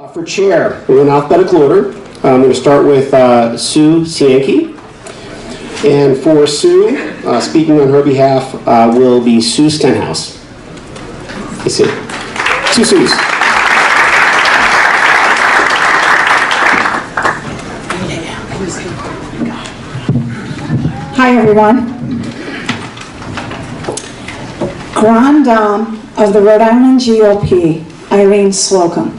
For chair, in alphabetical order, I'm going to start with Sue Cianchi. And for Sue, speaking on her behalf, will be Sue Stenhouse. Hey, Sue. Two Sues. Hi, everyone. Grand Dame of the Rhode Island GOP, Irene Slocum.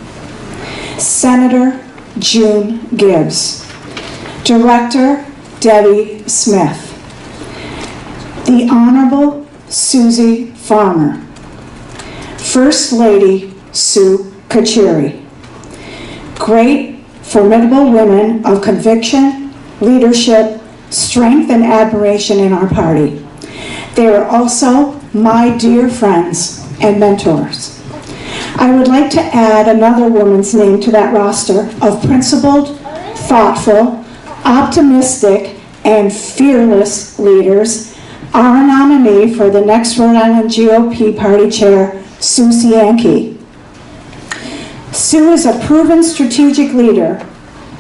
Senator June Gibbs. Director Debbie Smith. The Honorable Susie Farmer. First Lady Sue Kachiri. Great, formidable women of conviction, leadership, strength, and admiration in our party. They are also my dear friends and mentors. I would like to add another woman's name to that roster of principled, thoughtful, optimistic, and fearless leaders, our nominee for the next Rhode Island GOP party chair, Sue Cianchi. Sue is a proven strategic leader,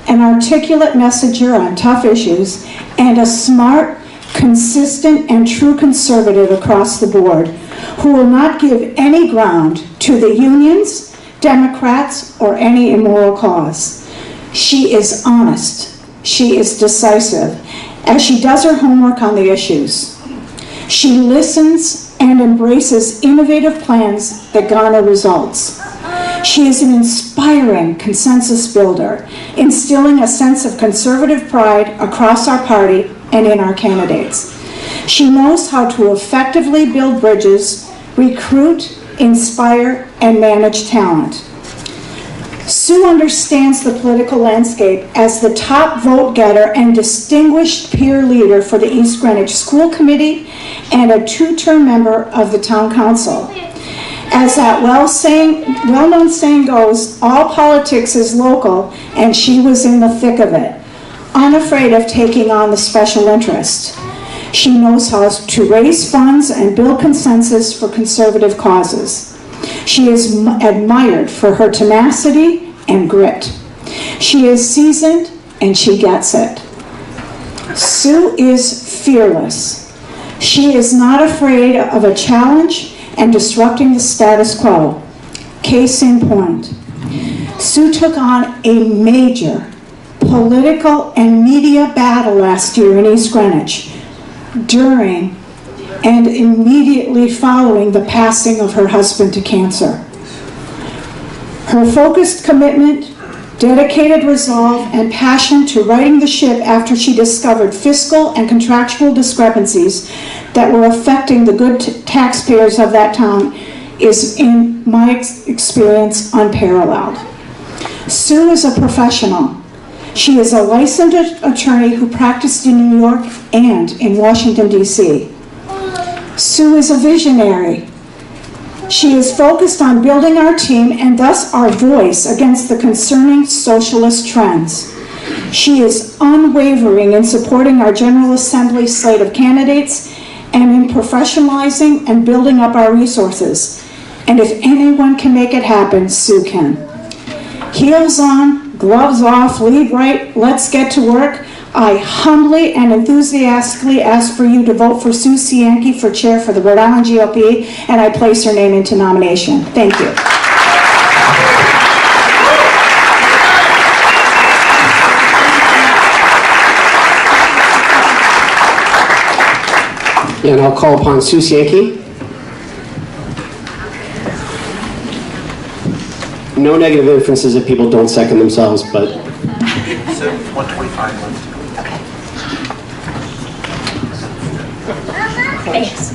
an articulate messenger on tough issues, and a smart, consistent, and true conservative across the board who will not give any ground to the unions, Democrats, or any immoral cause. She is honest. She is decisive, as she does her homework on the issues. She listens and embraces innovative plans that garner results. She is an inspiring consensus builder, instilling a sense of conservative pride across our party and in our candidates. She knows how to effectively build bridges, recruit, inspire, and manage talent. Sue understands the political landscape as the top vote getter and distinguished peer leader for the East Greenwich School Committee and a two-term member of the Town Council. As that well-known saying goes, all politics is local, and she was in the thick of it, unafraid of taking on the special interest. She knows how to raise funds and build consensus for conservative causes. She is admired for her tenacity and grit. She is seasoned, and she gets it. Sue is fearless. She is not afraid of a challenge and disrupting the status quo. Case in point, Sue took on a major political and media battle last year in East Greenwich during and immediately following the passing of her husband to cancer. Her focused commitment, dedicated resolve, and passion to righting the ship after she discovered fiscal and contractual discrepancies that were affecting the good taxpayers of that town is, in my experience, unparalleled. Sue is a professional. She is a licensed attorney who practiced in New York and in Washington, D.C. Sue is a visionary. She is focused on building our team and thus our voice against the concerning socialist trends. She is unwavering in supporting our General Assembly slate of candidates and in professionalizing and building up our resources. And if anyone can make it happen, Sue can. Heels on, gloves off, lead right, let's get to work. I humbly and enthusiastically ask for you to vote for Sue Cianchi for chair for the Rhode Island GOP, and I place her name into nomination. Thank you. And I'll call upon Sue Cianchi. No negative inferences if people don't second themselves, but... So 125 left. Thanks.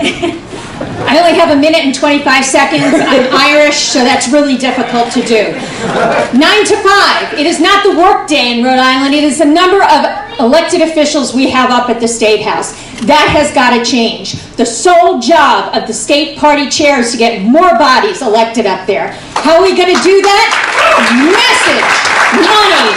I only have 1 minute and 25 seconds. I'm Irish, so that's really difficult to do. 9 to 5. It is not the work day in Rhode Island. It is the number of elected officials we have up at the State House. That has got to change. The sole job of the state party chair is to get more bodies elected up there. How are we going to do that? Message, money,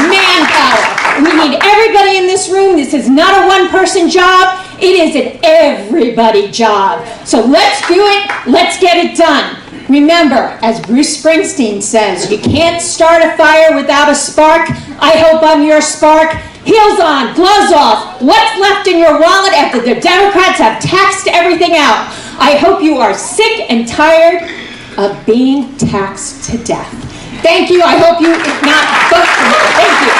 manpower. We need everybody in this room. This is not a one-person job. It is an everybody job. So let's do it. Let's get it done. Remember, as Bruce Springsteen says, you can't start a fire without a spark. I hope I'm your spark. Heels on, gloves off. What's left in your wallet after the Democrats have taxed everything out? I hope you are sick and tired of being taxed to death. Thank you. I hope you not vote for me. Thank you.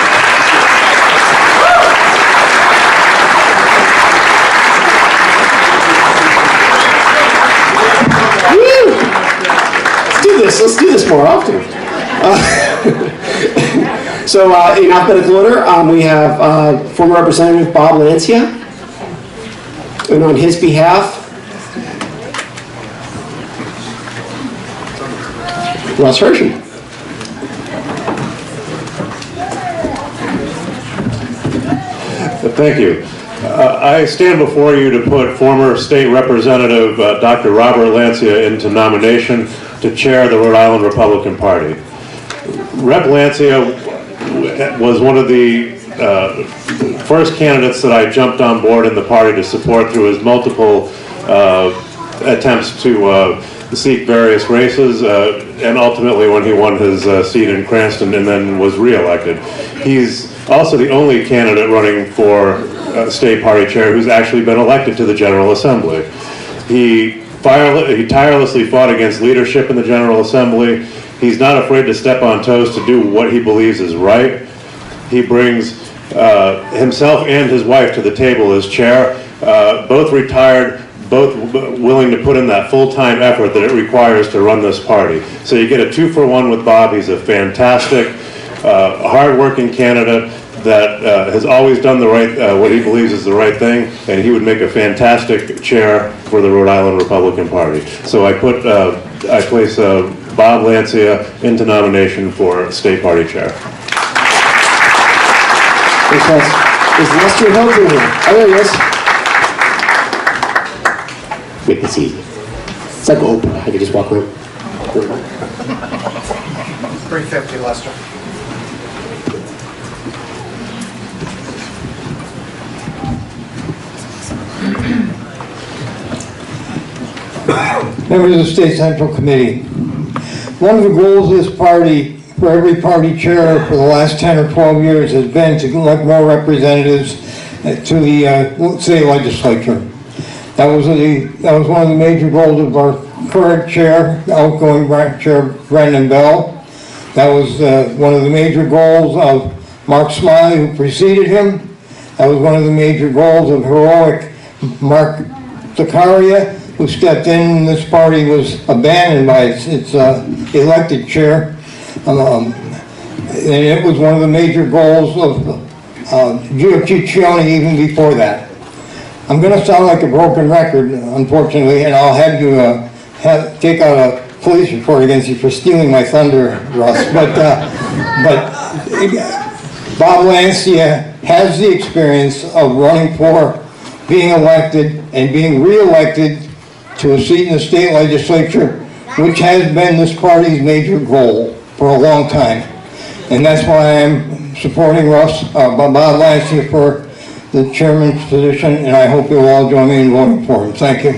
Let's do this more often. So in alphabetical order, we have former Representative Bob Lancia, and on his behalf, Russ Hershey. Thank you. I stand before you to put former State Representative Dr. Robert Lancia into nomination to chair the Rhode Island Republican Party. Rep. Lancia was one of the first candidates that I jumped on board in the party to support through his multiple attempts to seek various races, and ultimately when he won his seat in Cranston and then was re-elected. He's also the only candidate running for state party chair who's actually been elected to the General Assembly. He tirelessly fought against leadership in the General Assembly. He's not afraid to step on toes to do what he believes is right. He brings himself and his wife to the table as chair, both retired, both willing to put in that full-time effort that it requires to run this party. So you get a 2-for-1 with Bob. He's a fantastic, hard-working candidate that has always done the right, what he believes is the right thing, and he would make a fantastic chair for the Rhode Island Republican Party. So I place Bob Lancia into nomination for state party chair. Is Lester Hilton here? Oh, there he is. Make this easy. It's like Oprah. I could just walk around. 350, Lester. Members of the State Central Committee, one of the goals of this party, for every party chair for the last 10 or 12 years, has been to elect more representatives to the state legislature. That was one of the major goals of our current chair, outgoing chair Brendan Bell. That was one of the major goals of Mark Smiley, who preceded him. That was one of the major goals of heroic Mark Zakaria, who stepped in when this party was abandoned by its elected chair. And it was one of the major goals of Gio Ciccione even before that. I'm going to sound like a broken record, unfortunately, and I'll have you take out a police report against you for stealing my thunder, Russ. But Bob Lancia has the experience of running for, being elected, and being re-elected to a seat in the state legislature, which has been this party's major goal for a long time. And that's why I'm supporting Bob Lancia for the chairman's position, and I hope you'll all join me in voting for him. Thank you.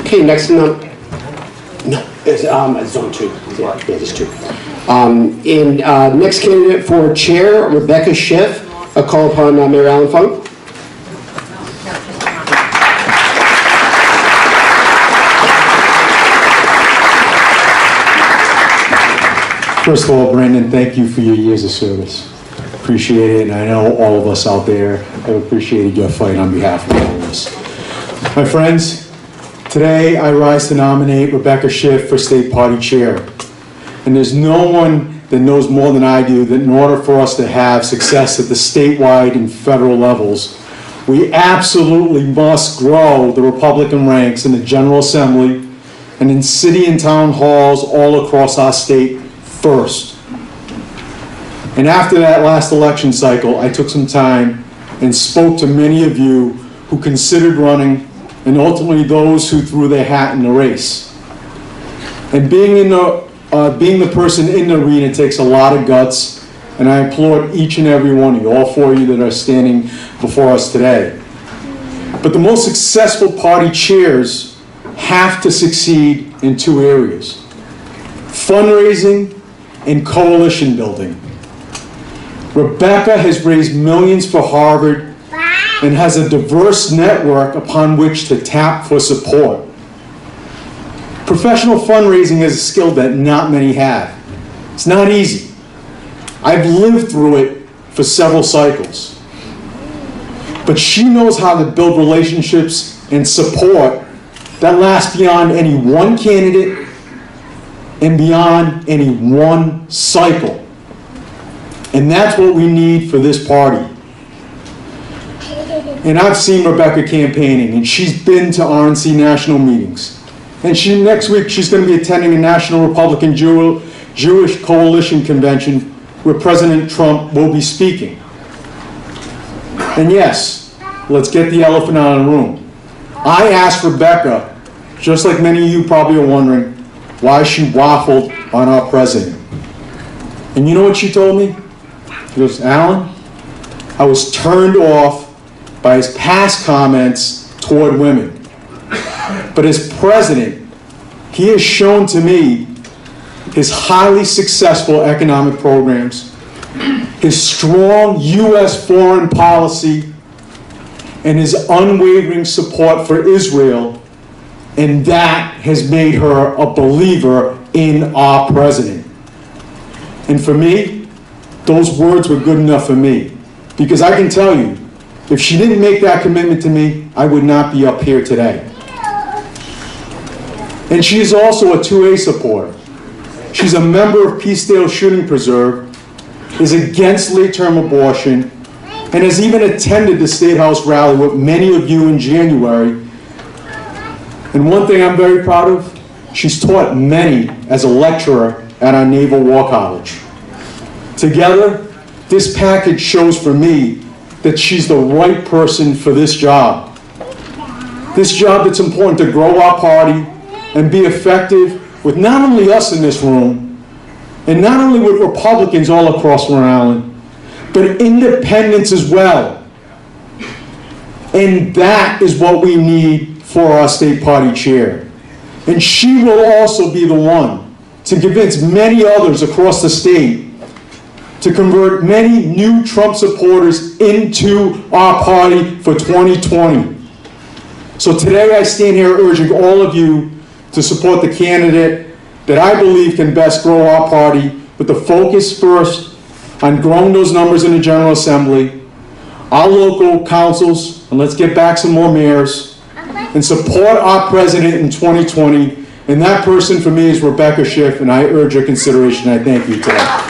Okay, next no, it's zone 2. Yeah, there's 2. Next candidate for chair, Rebecca Schiff. A call upon Mayor Alan Funk. First of all, Brandon, thank you for your years of service. Appreciate it, and I know all of us out there have appreciated your fight on behalf of all of us. My friends, today I rise to nominate Rebecca Schiff for state party chair. And there's no one that knows more than I do that in order for us to have success at the statewide and federal levels, we absolutely must grow the Republican ranks in the General Assembly and in city and town halls all across our state first. And after that last election cycle, I took some time and spoke to many of you who considered running and ultimately those who threw their hat in the race. And being the person in the arena takes a lot of guts and I applaud each and every one of you, all four of you that are standing before us today. But the most successful party chairs have to succeed in two areas: fundraising and coalition building. Rebecca has raised millions for Harvard and has a diverse network upon which to tap for support. Professional fundraising is a skill that not many have. It's not easy. I've lived through it for several cycles. But she knows how to build relationships and support that last beyond any one candidate and beyond any one cycle. And that's what we need for this party. And I've seen Rebecca campaigning, and she's been to RNC national meetings. And next week, she's going to be attending a National Republican Jewish Coalition Convention where President Trump will be speaking. And yes, let's get the elephant out of the room. I asked Rebecca, just like many of you probably are wondering, why she waffled on our president. And you know what she told me? She goes, Alan, I was turned off by his past comments toward women. But as president, he has shown to me his highly successful economic programs, his strong U.S. foreign policy, and his unwavering support for Israel, and that has made her a believer in our president. And for me, those words were good enough for me, because I can tell you, if she didn't make that commitment to me, I would not be up here today. And she is also a 2A supporter. She's a member of Peacedale Shooting Preserve, is against late-term abortion, and has even attended the State House rally with many of you in January. And one thing I'm very proud of, she's taught many as a lecturer at our Naval War College. Together, this package shows for me that she's the right person for this job. This job that's important to grow our party and be effective with not only us in this room, and not only with Republicans all across Rhode Island, but independents as well. And that is what we need for our state party chair. And she will also be the one to convince many others across the state to convert many new Trump supporters into our party for 2020. So today I stand here urging all of you to support the candidate that I believe can best grow our party, with the focus first on growing those numbers in the General Assembly, our local councils, and let's get back some more mayors, and support our president in 2020. And that person for me is Rebecca Schiff, and I urge your consideration. I thank you today.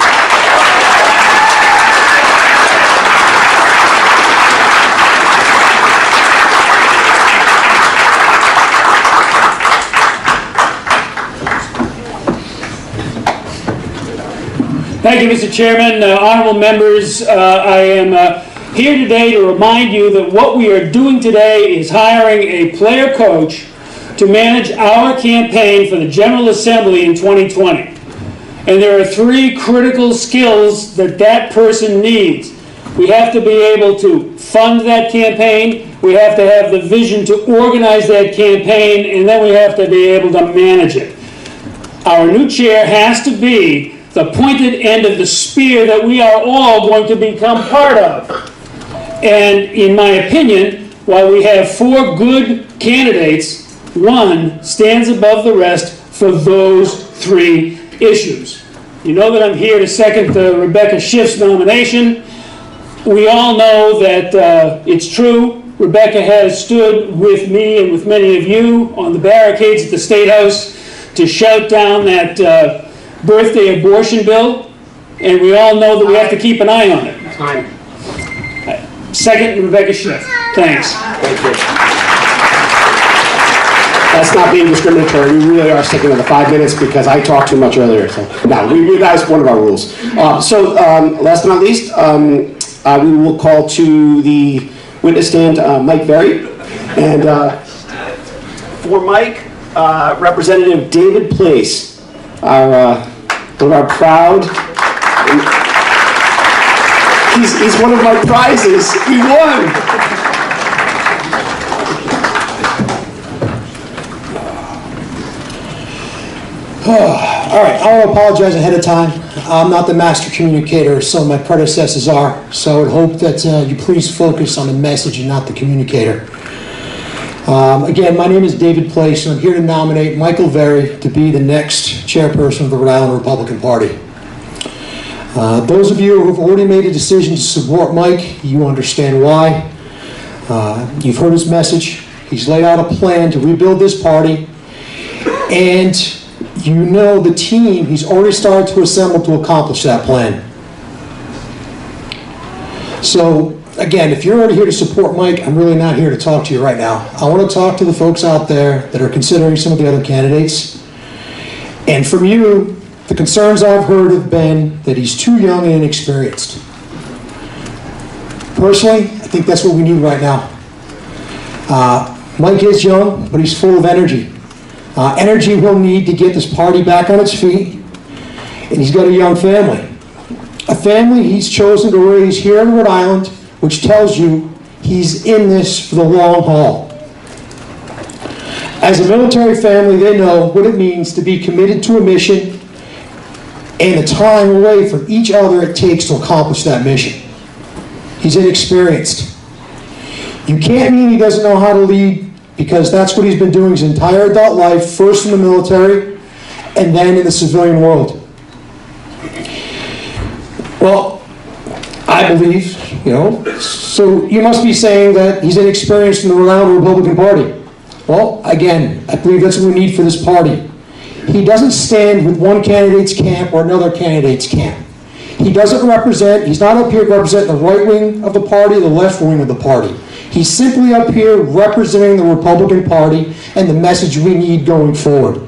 Thank you, Mr. Chairman. Honorable members, I am here today to remind you that what we are doing today is hiring a player coach to manage our campaign for the General Assembly in 2020. And there are three critical skills that that person needs. We have to be able to fund that campaign, we have to have the vision to organize that campaign, and then we have to be able to manage it. Our new chair has to be the pointed end of the spear that we are all going to become part of. And in my opinion, while we have four good candidates, one stands above the rest for those three issues. You know that I'm here to second Rebecca Schiff's nomination. We all know that it's true. Rebecca has stood with me and with many of you on the barricades at the State House to shout down that birthday abortion bill, and we all know that we have to keep an eye on it. Time. Second, Rebecca Schiff. Thanks. Thank you. That's not being discriminatory. We really are sticking to the 5 minutes because I talked too much earlier. So no, that's one of our rules. Last but not least, we will call to the witness stand Mike Veri, and for Mike, Representative David Place, one of our proud He's one of my prizes. He won. All right, I want to apologize ahead of time. I'm not the master communicator, some of my predecessors are, so I would hope that you please focus on the message and not the communicator. Again, my name is David Place, and I'm here to nominate Michael Veri to be the next chairperson of the Rhode Island Republican Party. Those of you who have already made a decision to support Mike, you understand why. You've heard his message. He's laid out a plan to rebuild this party, and you know the team he's already started to assemble to accomplish that plan. So, again, if you're already here to support Mike, I'm really not here to talk to you right now. I want to talk to the folks out there that are considering some of the other candidates. And from you, the concerns I've heard have been that he's too young and inexperienced. Personally, I think that's what we need right now. Mike is young, but he's full of energy. Energy he'll need to get this party back on its feet, and he's got a young family. A family he's chosen to raise here in Rhode Island, which tells you he's in this for the long haul. As a military family, they know what it means to be committed to a mission and the time away from each other it takes to accomplish that mission. He's inexperienced. You can't mean he doesn't know how to lead, because that's what he's been doing his entire adult life, first in the military and then in the civilian world. Well, I believe, so you must be saying that he's inexperienced in the Rhode Island Republican Party. Well, again, I believe that's what we need for this party. He doesn't stand with one candidate's camp or another candidate's camp. He doesn't represent, he's not up here representing the right wing of the party, the left wing of the party. He's simply up here representing the Republican Party and the message we need going forward.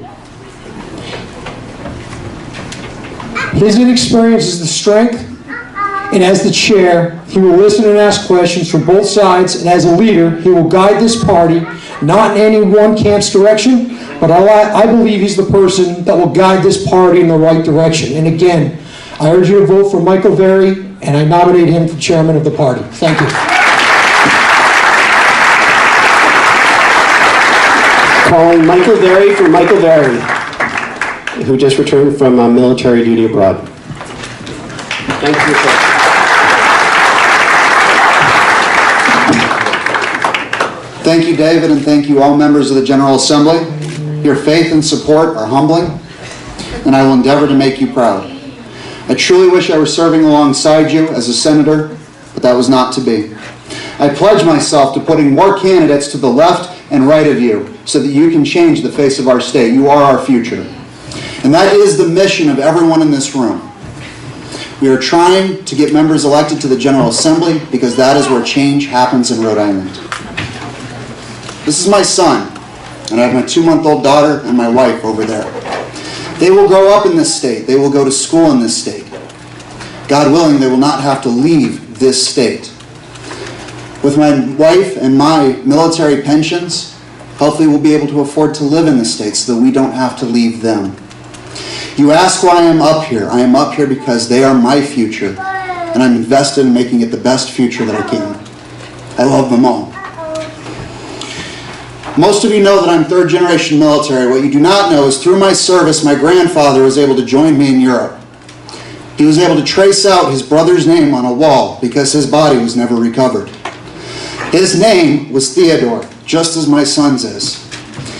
His inexperience is the strength, and as the chair, he will listen and ask questions from both sides, and as a leader, he will guide this party, not in any one camp's direction, but I believe he's the person that will guide this party in the right direction. And again, I urge you to vote for Michael Veri, and I nominate him for chairman of the party. Thank you. Calling Michael Veri for Michael Veri, who just returned from military duty abroad. Thank you, sir. Thank you, David, and thank you all members of the General Assembly. Your faith and support are humbling, and I will endeavor to make you proud. I truly wish I were serving alongside you as a senator, but that was not to be. I pledge myself to putting more candidates to the left and right of you so that you can change the face of our state. You are our future. And that is the mission of everyone in this room. We are trying to get members elected to the General Assembly because that is where change happens in Rhode Island. This is my son, and I have my 2-month-old daughter and my wife over there. They will grow up in this state. They will go to school in this state. God willing, they will not have to leave this state. With my wife and my military pensions, hopefully we'll be able to afford to live in the state so that we don't have to leave them. You ask why I'm up here. I am up here because they are my future, and I'm invested in making it the best future that I can. I love them all. Most of you know that I'm third-generation military. What you do not know is through my service, my grandfather was able to join me in Europe. He was able to trace out his brother's name on a wall because his body was never recovered. His name was Theodore, just as my son's is.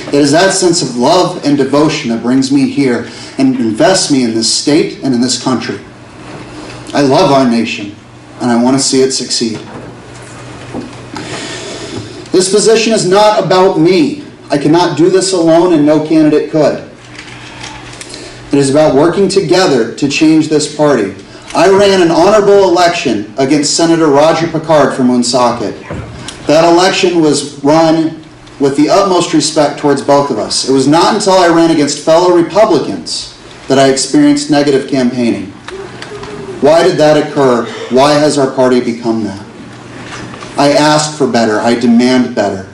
It is that sense of love and devotion that brings me here and invests me in this state and in this country. I love our nation, and I want to see it succeed. This position is not about me. I cannot do this alone, and no candidate could. It is about working together to change this party. I ran an honorable election against Senator Roger Picard from Woonsocket. That election was run with the utmost respect towards both of us. It was not until I ran against fellow Republicans that I experienced negative campaigning. Why did that occur? Why has our party become that? I ask for better. I demand better.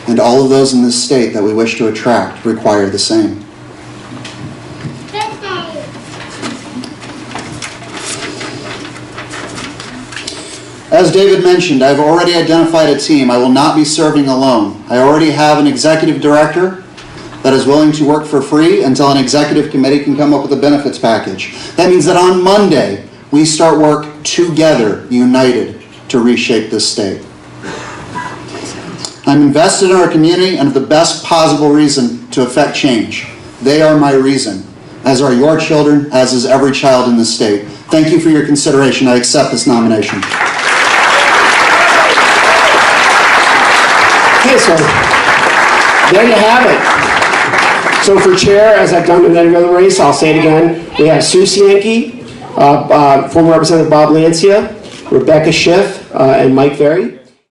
And all of those in this state that we wish to attract require the same. As David mentioned, I've already identified a team. I will not be serving alone. I already have an executive director that is willing to work for free until an executive committee can come up with a benefits package. That means that on Monday, we start work together, united, to reshape this state. I'm invested in our community and have the best possible reason to affect change. They are my reason, as are your children, as is every child in this state. Thank you for your consideration. I accept this nomination. Okay, so there you have it. So for chair, as I've done in every other race, I'll say it again. We have Sue Ochi, former Representative Bob Lancia, Rebecca Schiff, and Mike Veri.